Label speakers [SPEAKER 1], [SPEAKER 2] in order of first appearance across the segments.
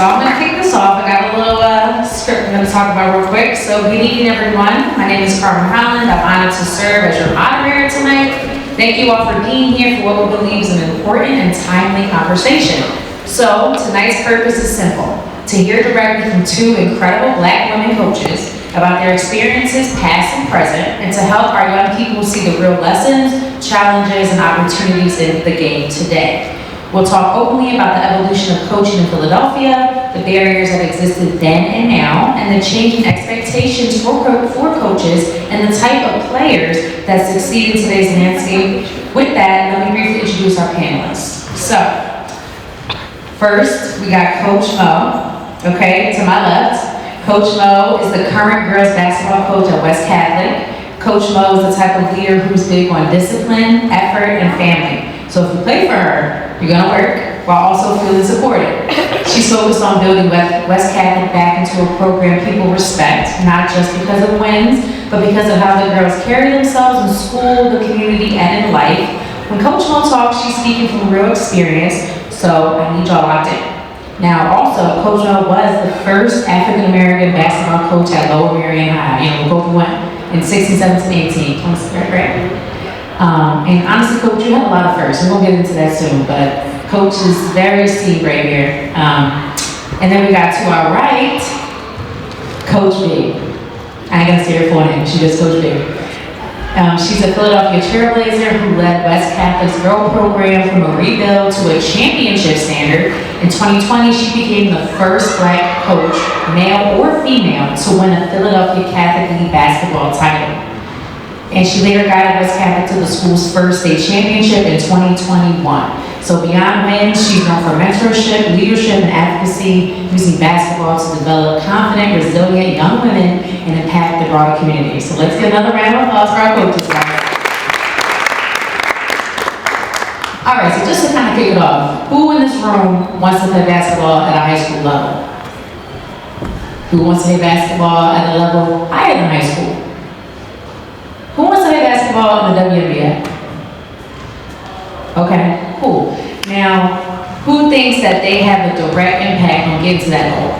[SPEAKER 1] so I'm going to kick this off. I got a little script I'm going to talk about real quick. So good evening, everyone. My name is Carmen Holland. I'm honored to serve as your moderator tonight. Thank you all for being here for what we believe is an important and timely conversation. So tonight's purpose is simple: to hear directly from two incredible Black women coaches about their experiences, past and present, and to help our young people see the real lessons, challenges, and opportunities in the game today. We'll talk openly about the evolution of coaching in Philadelphia, the barriers that existed then and now, and the changing expectations for coaches and the type of players that succeed in today's landscape. With that, let me briefly introduce our panelists. So, first, we got Coach Mo, okay, to my left. Coach Mo is the current girls basketball coach at West Catholic. Coach Mo is the type of leader who's big on discipline, effort, and family. So if you play for her, you're gonna work while also feeling supported. She's focused on building West Catholic back into a program people respect, not just because of wins, but because of how the girls carry themselves in school, the community, and in life. When Coach Mo talks, she's speaking from real experience, so I need y'all locked in. Now, also, Coach Mo was the first African-American basketball coach at Lower Marion High. You know, we both went in 16, 17, 18, 20, right? And honestly, Coach, you had a lot of firsts. We're gonna get into that soon, but Coach is very esteemed right here. And then we got to our right, Coach B. I ain't gonna say her full name, she just Coach B. She's a Philadelphia trailblazer who led West Catholic's girl program from a rebuild to a championship standard. In 2020, she became the first Black coach, male or female, to win a Philadelphia Catholic League basketball title. And she later guided West Catholic to the school's first state championship in 2021. So beyond wins, she's known for mentorship, leadership, and advocacy, using basketball to develop confident, resilient young women and impact the broader community. So let's get another round of applause for our coaches, guys. All right, so just to kind of kick it off, who in this room wants to play basketball at a high school level? Who wants to play basketball at a level higher than high school? Who wants to play basketball in the WNBA? Okay, cool. Now, who thinks that they have a direct impact on getting to that goal?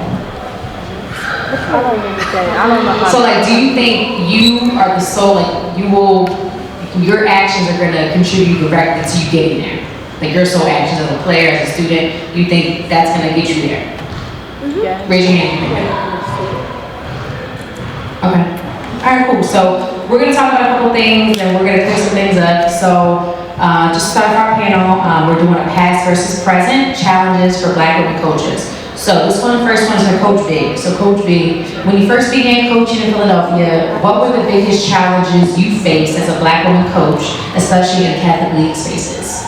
[SPEAKER 2] I don't understand. I don't know how.
[SPEAKER 1] So, like, do you think you are the soul, like, your actions are going to contribute directly to you getting there? Like, your sole actions as a player, as a student, you think that's going to get you there?
[SPEAKER 2] Yeah.
[SPEAKER 1] Raise your hand. Okay. All right, cool. So we're going to talk about a couple things and we're going to clear some things up. So just to start our panel, we're doing a past versus present challenges for Black women coaches. So this first one is for Coach B. So Coach B, when you first began coaching in Philadelphia, what were the biggest challenges you faced as a Black woman coach, especially in Catholic League spaces?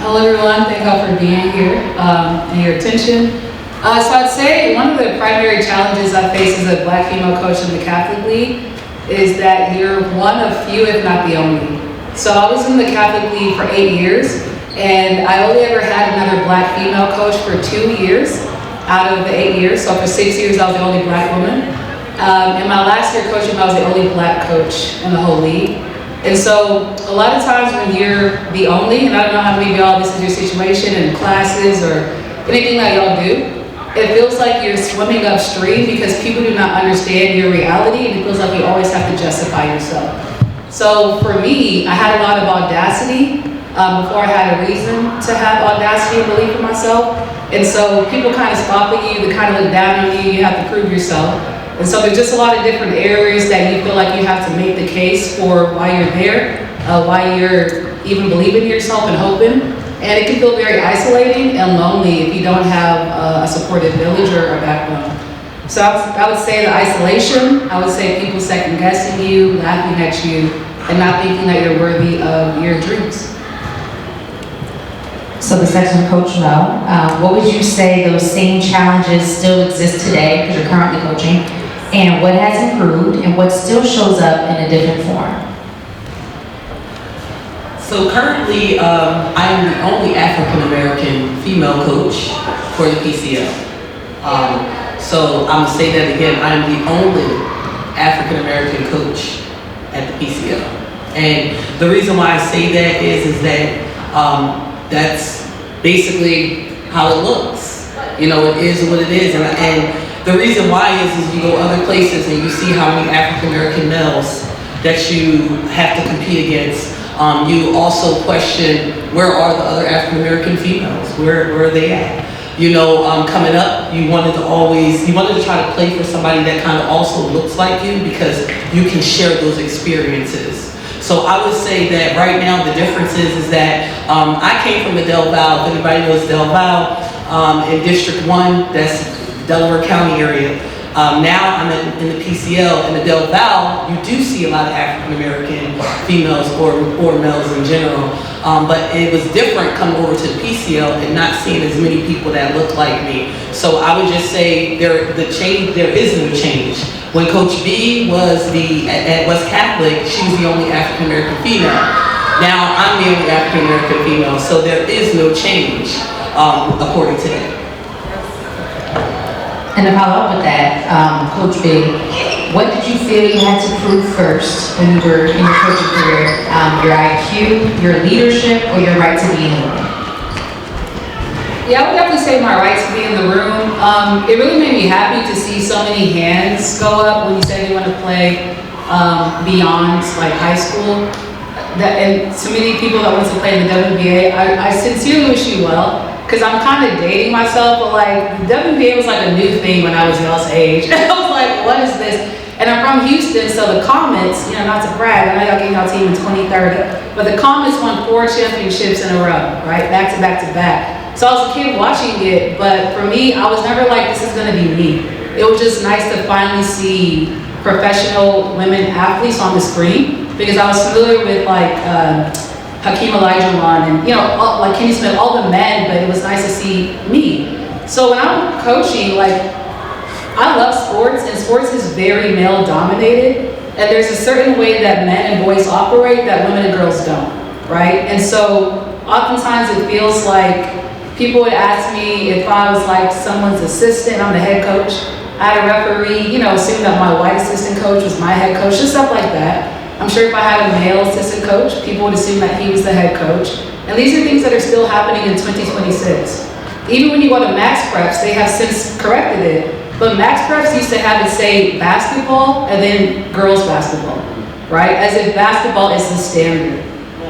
[SPEAKER 3] Hello everyone, thank y'all for being here and your attention. So I'd say one of the primary challenges I face as a Black female coach in the Catholic League is that you're one of few, if not the only. So I was in the Catholic League for 8 years, and I only ever had another Black female coach for 2 years out of the 8 years. So for 6 years, I was the only Black woman. In my last year coaching, I was the only Black coach in the whole league. And so a lot of times when you're the only, and I don't know how many of y'all, this is your situation in classes or anything that y'all do, it feels like you're swimming upstream because people do not understand your reality, and it feels like you always have to justify yourself. So for me, I had a lot of audacity before I had a reason to have audacity and belief in myself. And so people kind of scoff at you, they kind of look down on you, you have to prove yourself. And so there's just a lot of different areas that you feel like you have to make the case for why you're there, why you're even believing in yourself and hoping. And it can feel very isolating and lonely if you don't have a supportive village or a backbone. So I would say the isolation, I would say people second guessing you, laughing at you, and not thinking that you're worthy of your dreams.
[SPEAKER 1] So the section of Coach Mo, what would you say those same challenges still exist today, because you're currently coaching, and what has improved and what still shows up in a different form?
[SPEAKER 4] So currently, I am the only African-American female coach for the PCL. So I'm gonna say that again, I am the only African-American coach at the PCL. And the reason why I say that is that that's basically how it looks. You know, it is what it is. And the reason why is you go other places and you see how many African American males that you have to compete against. You also question, where are the other African American females? Where are they at? You know, coming up, you wanted to try to play for somebody that kind of also looks like you, because you can share those experiences. So I would say that right now the difference is that I came from the Del Valle. If anybody knows Del Valle, in District 1, that's Delaware County area. Now I'm in the PCL. In the Del Valle, you do see a lot of African American females or males in general. But it was different coming over to the PCL and not seeing as many people that look like me. So I would just say there is no change. When Coach B was at West Catholic, she was the only African American female. Now I'm the only African American female, so there is no change according to that.
[SPEAKER 1] And to follow up with that, Coach B, what did you feel you had to prove first when you were in your coaching career? Your IQ, your leadership, or your right to be in the room?
[SPEAKER 3] Yeah, I would definitely say my right to be in the room. It really made me happy to see so many hands go up when you say you want to play beyond like high school. And so many people that want to play in the WNBA, I sincerely wish you well. Because I'm kind of dating myself, but like the WNBA was like a new thing when I was y'all's age. I was like, what is this? And I'm from Houston, so the Comets, you know, not to brag, I know y'all getting y'all team in 2030, but the Comets won 4 championships in a row, right? Back to back to back. So I was a kid watching it, but for me, I was never like, this is gonna be me. It was just nice to finally see professional women athletes on the screen, because I was familiar with like, Hakeem Olajuwon and, you know, like Kenny Smith, all the men, but it was nice to see me. So when I'm coaching, like, I love sports, and sports is very male dominated, and there's a certain way that men and boys operate that women and girls don't, right? And so oftentimes it feels like people would ask me if I was like someone's assistant, I'm the head coach. I had a referee, you know, assume that my white assistant coach was my head coach, just stuff like that. I'm sure if I had a male assistant coach, people would assume that he was the head coach. And these are things that are still happening in 2026. Even when you go to Max Preps, they have since corrected it. But Max Preps used to have it say basketball and then girls basketball, right? As if basketball is the standard.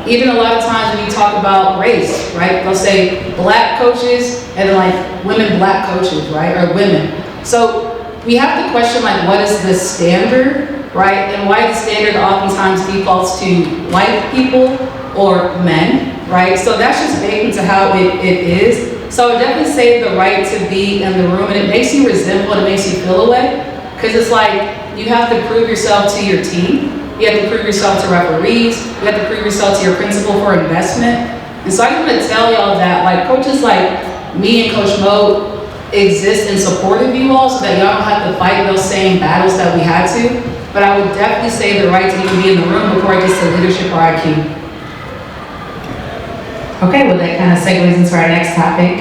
[SPEAKER 3] Even a lot of times when you talk about race, right? They'll say black coaches and then like women black coaches, right? Or women. So we have to question like, what is the standard? Right? And why the standard oftentimes defaults to white people or men, right? So that's just baked into how it is. So I would definitely say the right to be in the room, and it makes you resentful, it makes you feel away, because it's like you have to prove yourself to your team, you have to prove yourself to referees, you have to prove yourself to your principal for investment. And so I just want to tell y'all that like coaches like me and Coach Mo exist in support of you all so that y'all don't have to fight those same battles that we had to. But I would definitely say the right to even be in the room before it gets to leadership or IQ.
[SPEAKER 1] Okay, well that kind of segues into our next topic,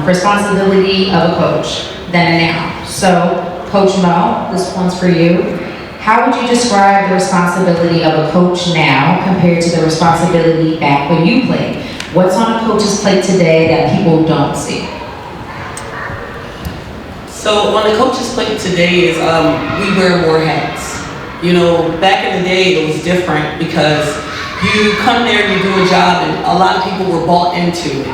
[SPEAKER 1] responsibility of a coach, then and now. So, Coach Mo, this one's for you. How would you describe the responsibility of a coach now compared to the responsibility back when you played? What's on a coach's plate today that people don't see?
[SPEAKER 4] So on the coach's plate today is we wear more hats. You know, back in the day it was different because you come there, you do a job, and a lot of people were bought into it.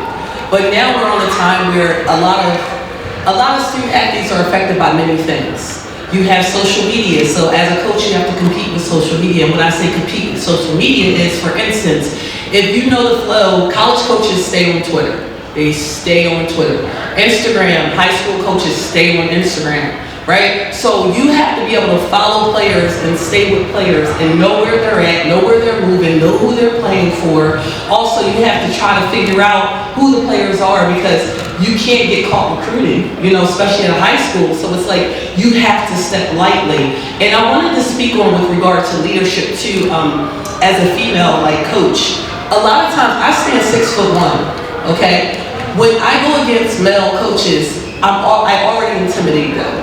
[SPEAKER 4] But now we're on a time where a lot of student athletes are affected by many things. You have social media, so as a coach you have to compete with social media. And when I say compete with social media is, for instance, if you know the flow, college coaches stay on Twitter. They stay on Twitter. Instagram, high school coaches stay on Instagram, right? So you have to be able to follow players and stay with players and know where they're at, know where they're moving, know who they're playing for. Also, you have to try to figure out who the players are, because you can't get caught recruiting, you know, especially in high school. So it's like you have to step lightly. And I wanted to speak on with regard to leadership too, as a female like coach. A lot of times I stand 6'1", okay? When I go against male coaches, I already intimidate them.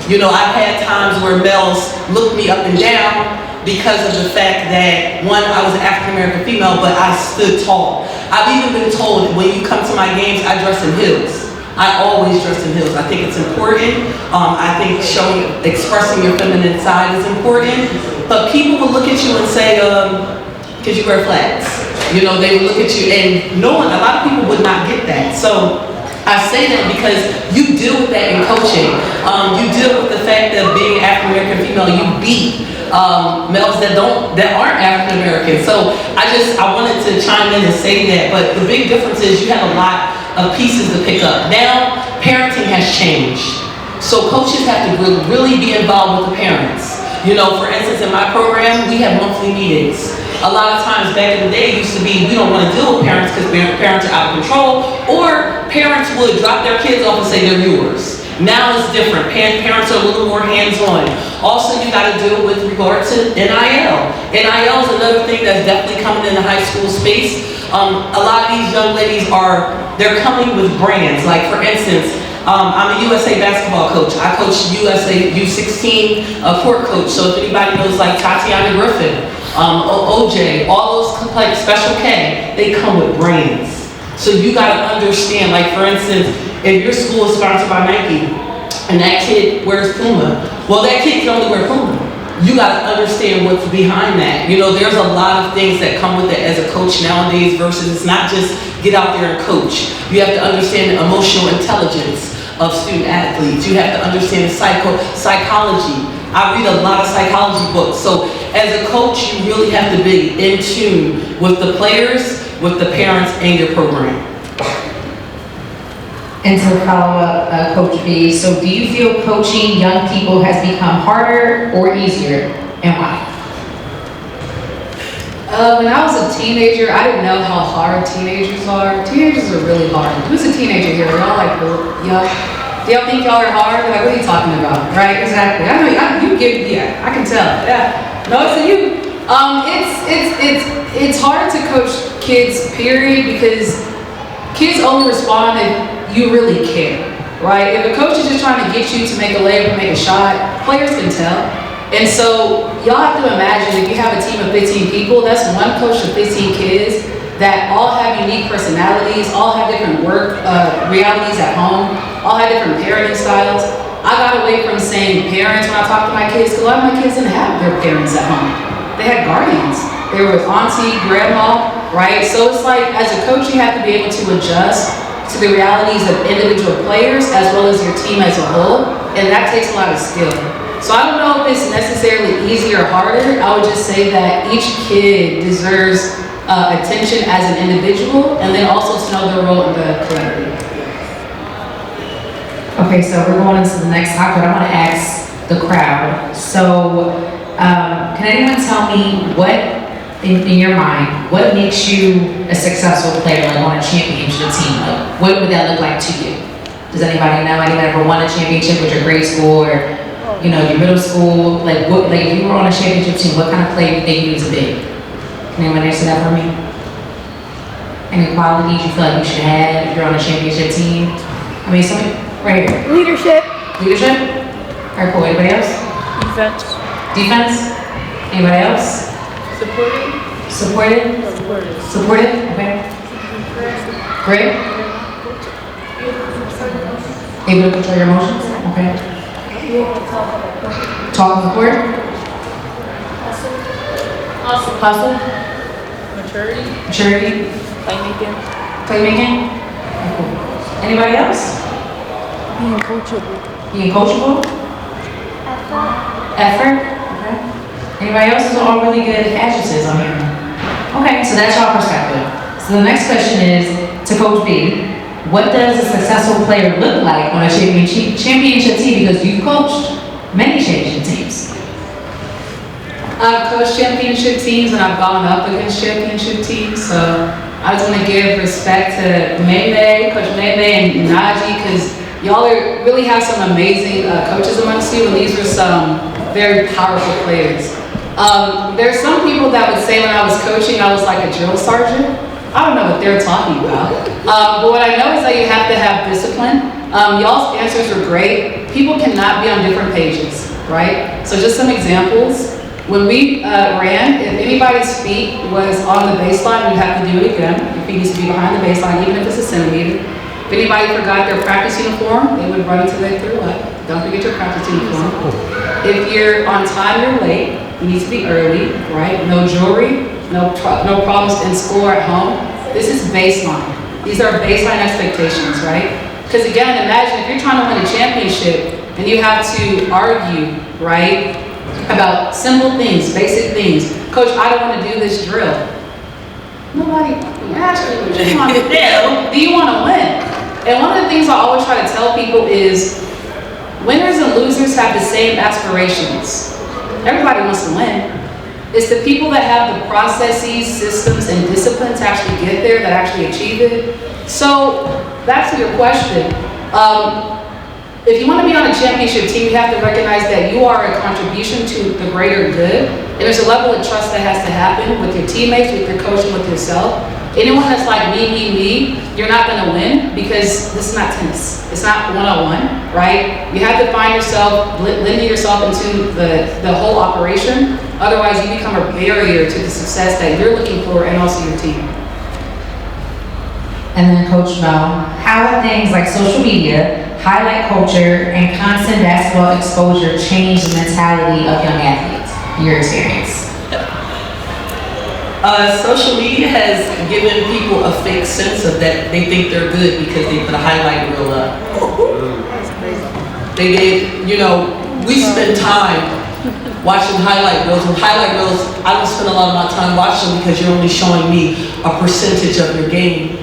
[SPEAKER 4] You know, I've had times where males look me up and down because of the fact that, one, I was an African-American female, but I stood tall. I've even been told when you come to my games, I dress in heels. I always dress in heels. I think it's important. I think expressing your feminine side is important. But people will look at you and say, because you wear flats. You know, they would look at you, and a lot of people would not get that. So I say that because you deal with that in coaching. You deal with the fact that being African American female, you beat males that aren't African American. So I wanted to chime in and say that. But the big difference is you have a lot of pieces to pick up. Now, parenting has changed. So coaches have to really be involved with the parents. You know, for instance, in my program, we have monthly meetings. A lot of times back in the day, it used to be, we don't want to deal with parents because parents are out of control, or parents would drop their kids off and say they're yours. Now it's different. Parents are a little more hands-on. Also, you got to deal with regard to NIL. NIL is another thing that's definitely coming in the high school space. A lot of these young ladies they're coming with brands. Like, for instance, I'm a USA basketball coach. I coach USA U16 court coach. So if anybody knows like Tatiana Griffin, OJ, all those like Special K, they come with brands. So you gotta understand, like for instance, if your school is sponsored by Nike and that kid wears Puma, well that kid can only wear Puma. You gotta understand what's behind that. You know, there's a lot of things that come with it as a coach nowadays versus it's not just get out there and coach. You have to understand the emotional intelligence of student athletes. You have to understand psychology. I read a lot of psychology books. So as a coach, you really have to be in tune with the players, with the parents, and your program.
[SPEAKER 1] And to follow up, Coach B, so do you feel coaching young people has become harder or easier, and why?
[SPEAKER 3] When I was a teenager, I didn't know how hard teenagers are. Teenagers are really hard. Who's a teenager here? Y'all like young? Do y'all think y'all are hard? Like, what are you talking about? Right? Exactly. I know you get. Yeah, I can tell. Yeah. No, it's you. It's hard to coach kids. Period, because kids only respond if you really care, right? If a coach is just trying to get you to make a layup or make a shot, players can tell. And so y'all have to imagine if you have a team of 15 people, that's one coach to 15 kids that all have unique personalities, all have different work realities at home, all have different parenting styles. I got away from saying parents when I talk to my kids, because a lot of my kids didn't have their parents at home. They had guardians. They were with auntie, grandma, right? So it's like, as a coach, you have to be able to adjust to the realities of individual players as well as your team as a whole, and that takes a lot of skill. So I don't know if it's necessarily easier or harder. I would just say that each kid deserves attention as an individual, and then also to know their role in the collective.
[SPEAKER 1] Okay, so we're going into the next topic. I want to ask the crowd. So, can anyone tell me what, in your mind, what makes you a successful player, like on a championship team? Like, what would that look like to you? Does anybody know? Anybody ever won a championship with your grade school or, you know, your middle school? Like, if you were on a championship team, what kind of player do you think you need to be? Can anyone answer that for me? Any qualities you feel like you should have if you're on a championship team? I mean, something right here.
[SPEAKER 2] Leadership.
[SPEAKER 1] Leadership? All right, cool. Anybody else?
[SPEAKER 2] Defense.
[SPEAKER 1] Defense? Anybody else?
[SPEAKER 2] Supporting.
[SPEAKER 1] Supported? Supported? Okay. Great. Able to control your emotions? Okay. Talk on the court? Hustle? Maturity? Playmaking? Okay, cool. Anybody else?
[SPEAKER 2] Being coachable.
[SPEAKER 1] Being coachable? Effort? Okay. Anybody else? Those are all really good adjectives on here. Okay, so that's your perspective. So the next question is to Coach B. What does a successful player look like on a championship team? Because you've coached many championship teams.
[SPEAKER 3] I've coached championship teams and I've gone up against championship teams. So I just want to give respect to Maymay, Coach Maymay and Najee, because y'all really have some amazing coaches amongst you, and these were some very powerful players. There's some people that would say when I was coaching, I was like a drill sergeant. I don't know what they're talking about. But what I know is that you have to have discipline. Y'all's answers are great. People cannot be on different pages, right? So just some examples. When we ran, if anybody's feet was on the baseline, we'd have to do it again. Your feet needs to be behind the baseline, even if it's a centimeter. If anybody forgot their practice uniform, they would run until they threw up. Don't forget your practice uniform. If you're on time, you're late. You need to be early, right? No jewelry, no problems in school or at home. This is baseline. These are baseline expectations, right? Because again, imagine if you're trying to win a championship and you have to argue, right, about simple things, basic things. Coach, I don't want to do this drill. Nobody asked you what you want to do. Do you want to win? And one of the things I always try to tell people is winners and losers have the same aspirations. Everybody wants to win. It's the people that have the processes, systems, and discipline to actually get there that actually achieve it. So back to your question. If you want to be on a championship team, you have to recognize that you are a contribution to the greater good. And there's a level of trust that has to happen with your teammates, with your coach, and with yourself. Anyone that's like me, you're not going to win because this is not tennis. It's not one-on-one, right? You have to find yourself, lending yourself into the whole operation. Otherwise, you become a barrier to the success that you're looking for and also your team.
[SPEAKER 1] And then Coach Mo, how have things like social media, highlight culture, and constant basketball exposure changed the mentality of young athletes? Your experience.
[SPEAKER 4] Social media has given people a fake sense of that they think they're good because they put a highlight reel up. We spend time watching highlight reels. And highlight reels, I don't spend a lot of my time watching them because you're only showing me a percentage of your game.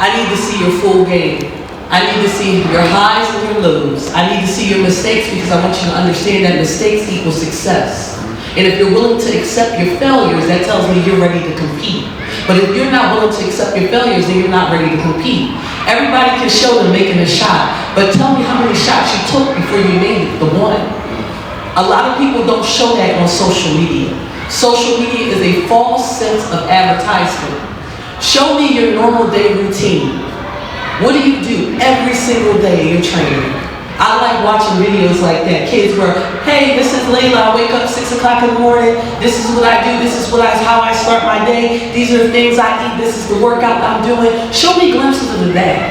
[SPEAKER 4] I need to see your full game. I need to see your highs and your lows. I need to see your mistakes because I want you to understand that mistakes equal success. And if you're willing to accept your failures, that tells me you're ready to compete. But if you're not willing to accept your failures, then you're not ready to compete. Everybody can show them making a shot, but tell me how many shots you took before you made the one. A lot of people don't show that on social media. Social media is a false sense of advertisement. Show me your normal day routine. What do you do every single day in your training? I like watching videos like that. Kids were, hey, this is Layla. I wake up 6 o'clock in the morning. This is what I do. This is how I start my day. These are the things I eat. This is the workout I'm doing. Show me glimpses of the day.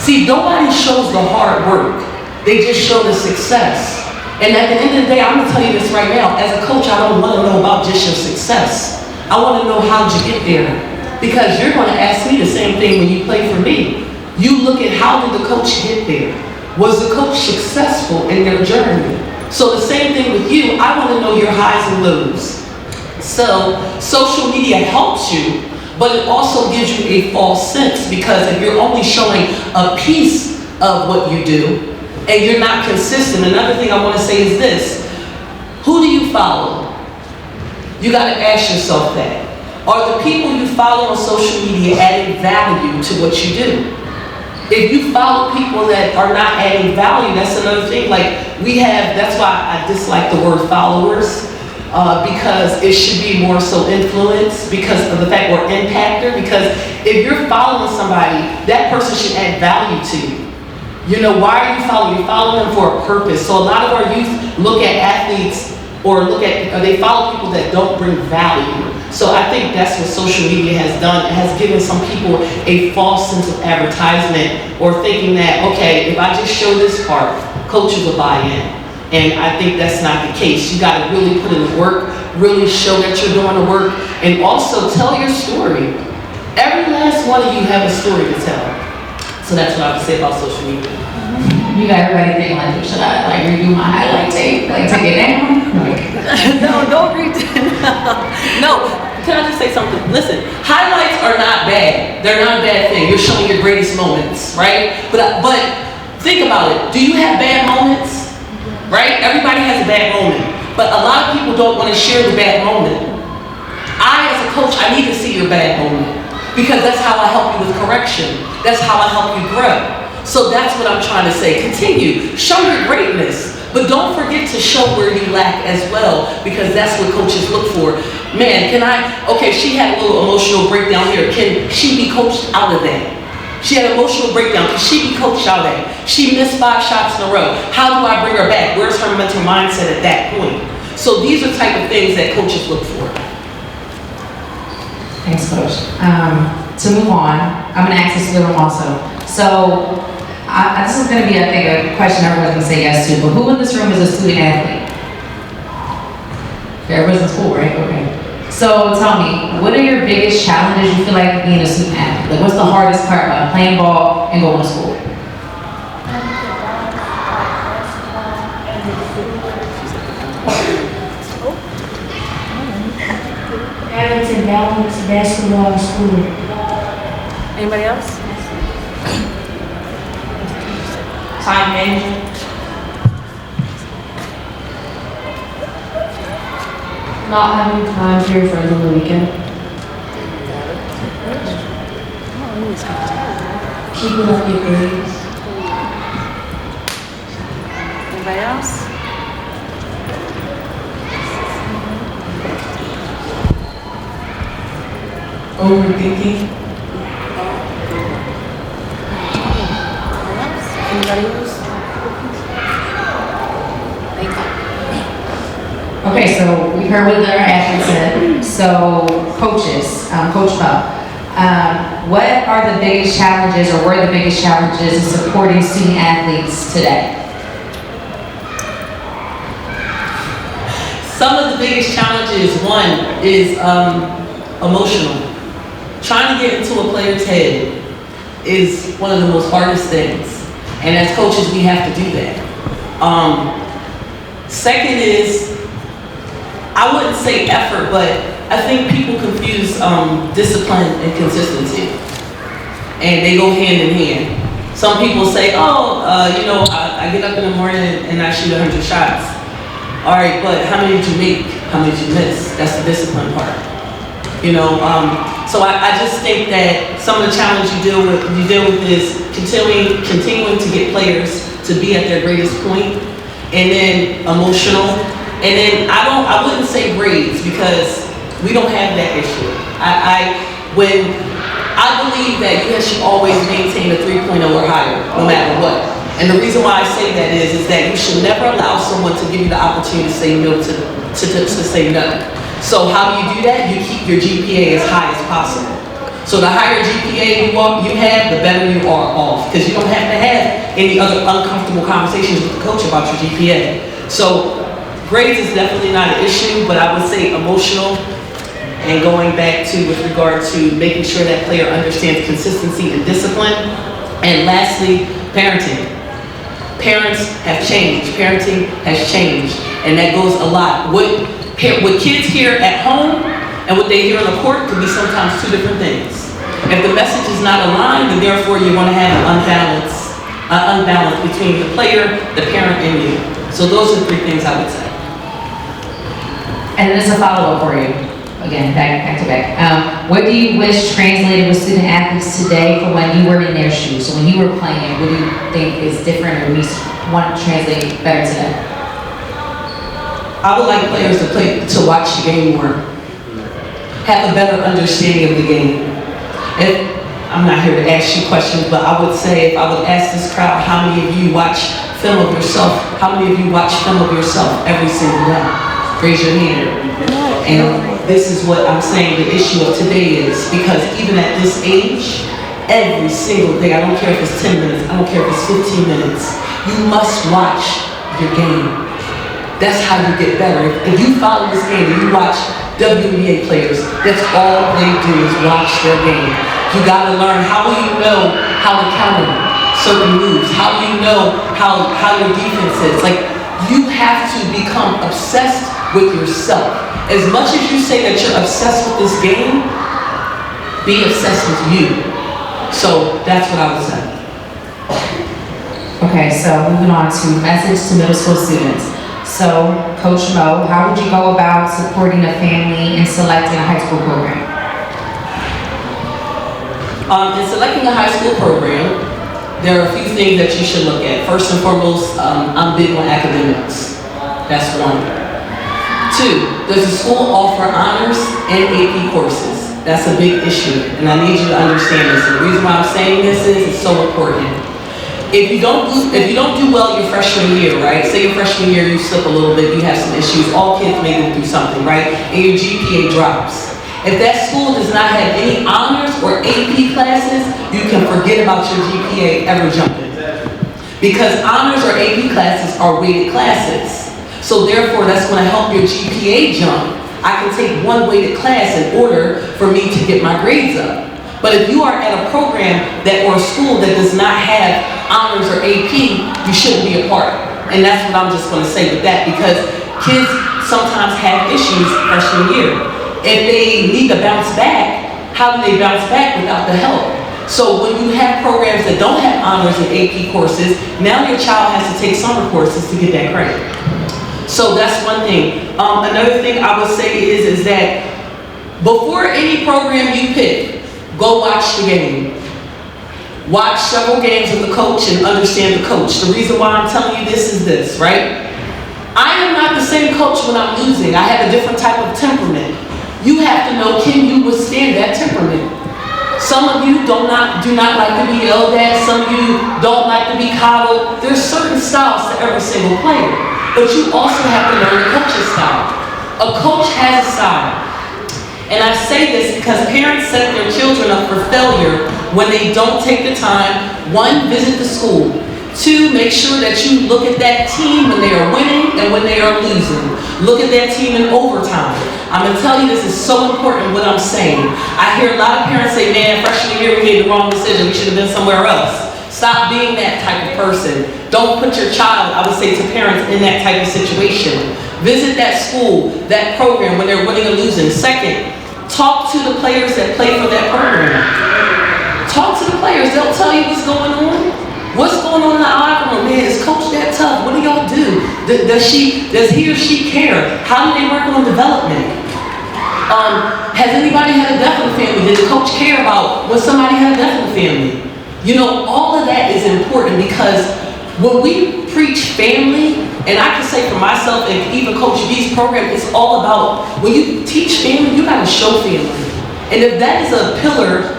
[SPEAKER 4] See, nobody shows the hard work. They just show the success. And at the end of the day, I'm going to tell you this right now. As a coach, I don't want to know about just your success. I want to know how'd you get there. Because you're going to ask me the same thing when you play for me. You look at how did the coach get there? Was the coach successful in their journey? So the same thing with you, I want to know your highs and lows. So social media helps you, but it also gives you a false sense because if you're only showing a piece of what you do and you're not consistent, another thing I want to say is this, who do you follow? You got to ask yourself that. Are the people you follow on social media adding value to what you do? If you follow people that are not adding value, that's another thing. That's why I dislike the word followers, because it should be more so influence because of the fact we're impactor. Because if you're following somebody, that person should add value to you. You know, why are you following? You're following them for a purpose. So a lot of our youth look at athletes they follow people that don't bring value. So I think that's what social media has done. It has given some people a false sense of advertisement or thinking that, okay, if I just show this part, coaches will buy in. And I think that's not the case. You got to really put in the work, really show that you're doing the work, and also tell your story. Every last one of you have a story to tell. So that's what I would say about social media.
[SPEAKER 1] You got everybody thinking should I redo my highlight tape? Take it down?
[SPEAKER 4] No, don't read No, can I just say something? Listen, highlights are not bad. They're not a bad thing. You're showing your greatest moments, right? But think about it. Do you have bad moments? Right? Everybody has a bad moment. But a lot of people don't want to share the bad moment. As a coach, I need to see your bad moment. Because that's how I help you with correction. That's how I help you grow. So that's what I'm trying to say. Continue. Show your greatness. But don't forget to show where you lack as well, because that's what coaches look for. Man, she had a little emotional breakdown here. Can she be coached out of that? She had an emotional breakdown. Can she be coached out of that? She missed 5 shots in a row. How do I bring her back? Where's her mental mindset at that point? So these are the type of things that coaches look for.
[SPEAKER 1] Thanks, Coach. to move on, I'm gonna ask this to them also. So, this is gonna be, I think, a question everyone's gonna say yes to, but who in this room is a student athlete? Everyone's in school, right? Okay. So tell me, what are your biggest challenges you feel like being a student athlete? Like, what's the hardest part about playing ball and going to school?
[SPEAKER 2] Having to balance basketball and school.
[SPEAKER 5] Anybody else?
[SPEAKER 2] Time management. Not having time for your friends on the weekend. Keeping up your grades.
[SPEAKER 5] Anybody else?
[SPEAKER 4] Overthinking.
[SPEAKER 5] Anybody else? Thank you.
[SPEAKER 1] Okay, so we heard what the athletes said. So coaches, Coach Mo, what are the biggest challenges, or were the biggest challenges in supporting student athletes today?
[SPEAKER 4] Some of the biggest challenges, one is emotional. Trying to get into a player's head is one of the most hardest things. And as coaches, we have to do that. Second is, I wouldn't say effort, but I think people confuse discipline and consistency. And they go hand in hand. Some people say, I get up in the morning and I shoot 100 shots. All right, but how many did you make? How many did you miss? That's the discipline part. So I just think that some of the challenge you deal with is continuing to get players to be at their greatest point, and then emotional, and then I wouldn't say grades, because we don't have that issue. I believe that you should always maintain a 3.0 or higher, no matter what. And the reason why I say that is that you should never allow someone to give you the opportunity to say no to say no. So how do you do that? You keep your GPA as high as possible. So the higher GPA you have, the better you are off, because you don't have to have any other uncomfortable conversations with the coach about your GPA. So grades is definitely not an issue, but I would say emotional, and going back to with regard to making sure that player understands consistency and discipline. And lastly, parenting. Parents have changed. Parenting has changed, and that goes a lot. What kids hear at home and what they hear on the court could be sometimes two different things. If the message is not aligned, then therefore you're going to have an unbalance between the player, the parent, and you. So those are the three things I would say.
[SPEAKER 1] And then there's a follow-up for you. Again, back to back. What do you wish translated with student athletes today from when you were in their shoes? So when you were playing, what do you think is different, or you want to translate better today?
[SPEAKER 4] I would like players to watch the game more, have a better understanding of the game. I'm not here to ask you questions, but I would say, if I would ask this crowd, how many of you watch film of yourself? How many of you watch film of yourself every single day? Raise your hand. And this is what I'm saying the issue of today is, because even at this age, every single day, I don't care if it's 10 minutes, I don't care if it's 15 minutes, you must watch your game. That's how you get better. If you follow this game and you watch WNBA players, that's all they do is watch their game. You gotta learn, how will you know how to counter certain moves? How will you know how your defense is? Like, you have to become obsessed with yourself. As much as you say that you're obsessed with this game, be obsessed with you. So that's what I would say.
[SPEAKER 1] Okay, so moving on to message to middle school students. So, Coach Mo, how would you go about supporting a family in selecting a high school program?
[SPEAKER 4] In selecting a high school program, there are a few things that you should look at. First and foremost, I'm big on academics. That's one. Two, does the school offer honors and AP courses? That's a big issue, and I need you to understand this. And the reason why I'm saying this is it's so important. If you don't do well your freshman year, right? Say your freshman year you slip a little bit, you have some issues. All kids may go through something, right? And your GPA drops. If that school does not have any honors or AP classes, you can forget about your GPA ever jumping. Because honors or AP classes are weighted classes. So therefore, that's going to help your GPA jump. I can take one weighted class in order for me to get my grades up. But if you are at a program or a school that does not have honors or AP, you shouldn't be a part. And that's what I'm just going to say with that, because kids sometimes have issues freshman year. If they need to bounce back, how do they bounce back without the help? So when you have programs that don't have honors and AP courses, now your child has to take summer courses to get that credit. So that's one thing. Another thing I would say is that before any program you pick, go watch the game. Watch several games with the coach and understand the coach. The reason why I'm telling you this is this, right? I am not the same coach when I'm losing. I have a different type of temperament. You have to know, can you withstand that temperament? Some of you do not like to be yelled at. Some of you don't like to be coddled. There's certain styles to every single player. But you also have to learn a coach's style. A coach has a style. And I say this because parents set their children up for failure when they don't take the time, 1, visit the school, 2, make sure that you look at that team when they are winning and when they are losing. Look at that team in overtime. I'm going to tell you, this is so important what I'm saying. I hear a lot of parents say, man, freshman year we made the wrong decision, we should have been somewhere else. Stop being that type of person. Don't put your child, I would say to parents, in that type of situation. Visit that school, that program when they're winning or losing. Second, talk to the players that play for that program. Talk to the players, they'll tell you what's going on. What's going on in the locker room? Man, is coach that tough? What do y'all do? Does he or she care? How do they work on development? Has anybody had a death in the family? Did the coach care about when somebody had a death in the family? You know, all of that is important, because when we preach family, and I can say for myself and even Coach V's program, it's all about, when you teach family, you gotta show family. And if that is a pillar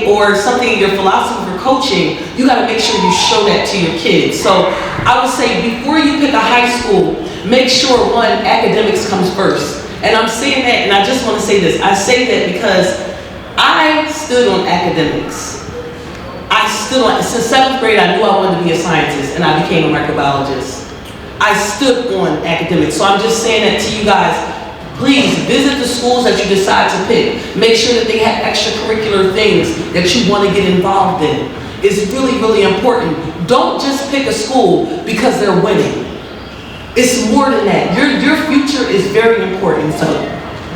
[SPEAKER 4] or something in your philosophy for coaching, you gotta make sure you show that to your kids. So I would say before you pick a high school, make sure 1, academics comes first. And I'm saying that, and I just wanna say this, I say that because I stood on academics. Since 7th grade, I knew I wanted to be a scientist, and I became a microbiologist. I stood on academics. So I'm just saying that to you guys, please visit the schools that you decide to pick. Make sure that they have extracurricular things that you want to get involved in. It's really, really important. Don't just pick a school because they're winning. It's more than that. Your future is very important. So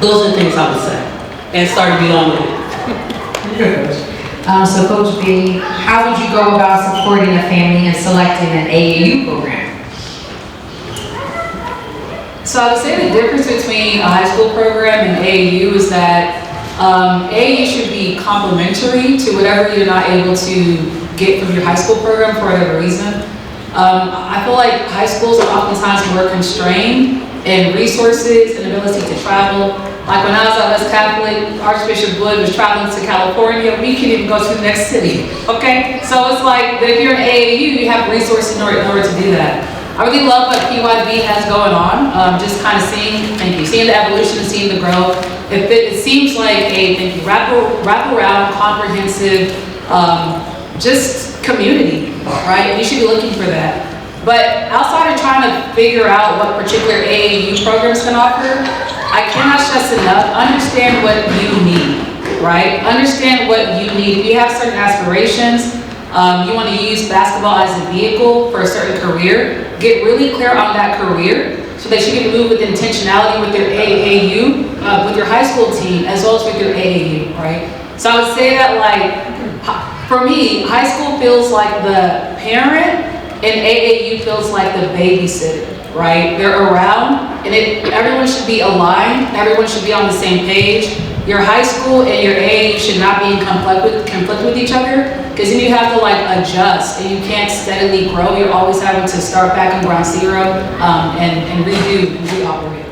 [SPEAKER 4] those are the things I would say. And sorry to be long with it.
[SPEAKER 1] So Coach B, how would you go about supporting a family and selecting an AAU program?
[SPEAKER 3] So I would say the difference between a high school program and AAU is that AAU should be complementary to whatever you're not able to get from your high school program for whatever reason. I feel like high schools are oftentimes more constrained in resources and ability to travel. Like when I was at West Catholic, Archbishop Wood was traveling to California, we couldn't even go to the next city, okay? So it's like, but if you're in AAU, you have resources in order to do that. I really love what PYB has going on, just kind of seeing the evolution and seeing the growth. It seems like a wrap around, comprehensive, just community, right? You should be looking for that. But outside of trying to figure out what particular AAU programs can offer, I cannot stress enough, understand what you need, right? Understand what you need. If you have certain aspirations, you want to use basketball as a vehicle for a certain career, get really clear on that career so that you can move with intentionality with your AAU, with your high school team, as well as with your AAU, right? So I would say that, like, for me, high school feels like the parent and AAU feels like the babysitter, right? They're around, and everyone should be aligned, everyone should be on the same page. Your high school and your AAU should not be in conflict with each other, because then you have to like adjust, and you can't steadily grow. You're always having to start back on ground zero and redo and reoperate.